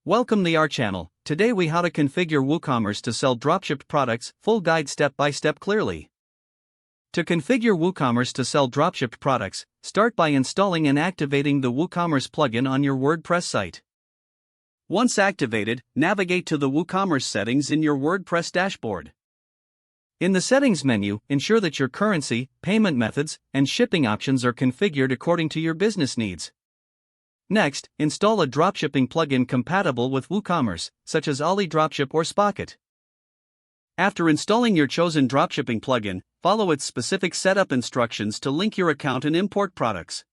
Welcome to our channel. Today we how to configure WooCommerce to sell dropshipped products, full guide step by step clearly. To configure WooCommerce to sell dropshipped products, start by installing and activating the WooCommerce plugin on your WordPress site. Once activated, navigate to the WooCommerce settings in your WordPress dashboard. In the settings menu, ensure that your currency, payment methods, and shipping options are configured according to your business needs. Next, install a dropshipping plugin compatible with WooCommerce, such as Dropship or Spocket. After installing your chosen dropshipping plugin, follow its specific setup instructions to link your account and import products.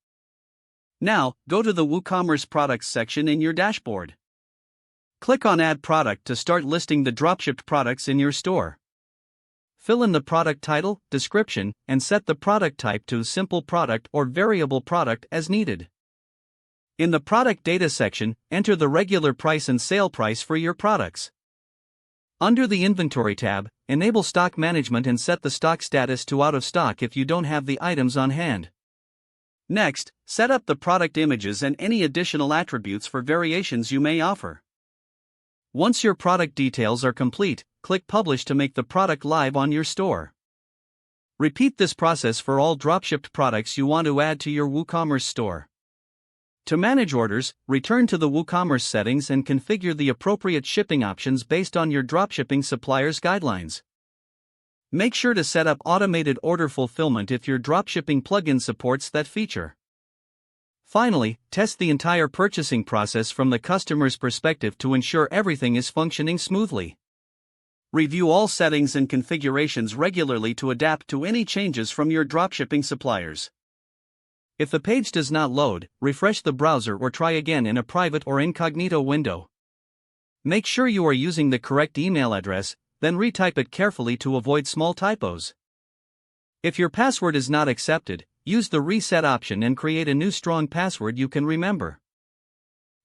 Now, go to the WooCommerce products section in your dashboard. Click on Add Product to start listing the dropshipped products in your store. Fill in the product title, description, and set the product type to Simple Product or Variable Product as needed. In the Product Data section, enter the regular price and sale price for your products. Under the Inventory tab, enable Stock Management and set the stock status to Out of Stock if you don't have the items on hand. Next, set up the product images and any additional attributes for variations you may offer. Once your product details are complete, click Publish to make the product live on your store. Repeat this process for all dropshipped products you want to add to your WooCommerce store. To manage orders, return to the WooCommerce settings and configure the appropriate shipping options based on your dropshipping supplier's guidelines. Make sure to set up automated order fulfillment if your dropshipping plugin supports that feature. Finally, test the entire purchasing process from the customer's perspective to ensure everything is functioning smoothly. Review all settings and configurations regularly to adapt to any changes from your dropshipping suppliers. If the page does not load, refresh the browser or try again in a private or incognito window. Make sure you are using the correct email address, then retype it carefully to avoid small typos. If your password is not accepted, use the reset option and create a new strong password you can remember.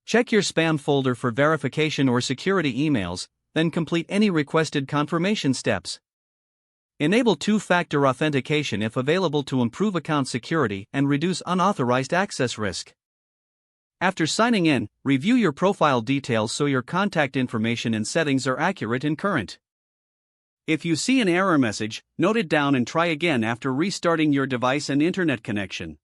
Check your spam folder for verification or security emails, then complete any requested confirmation steps. Enable two-factor authentication if available to improve account security and reduce unauthorized access risk. After signing in, review your profile details so your contact information and settings are accurate and current. If you see an error message, note it down and try again after restarting your device and internet connection.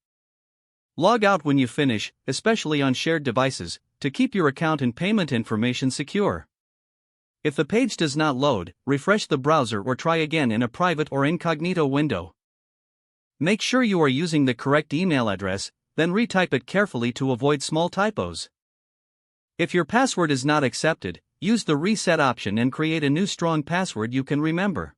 Log out when you finish, especially on shared devices, to keep your account and payment information secure. If the page does not load, refresh the browser or try again in a private or incognito window. Make sure you are using the correct email address, then retype it carefully to avoid small typos. If your password is not accepted, use the reset option and create a new strong password you can remember.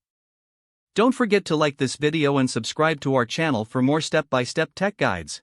Don't forget to like this video and subscribe to our channel for more step-by-step tech guides.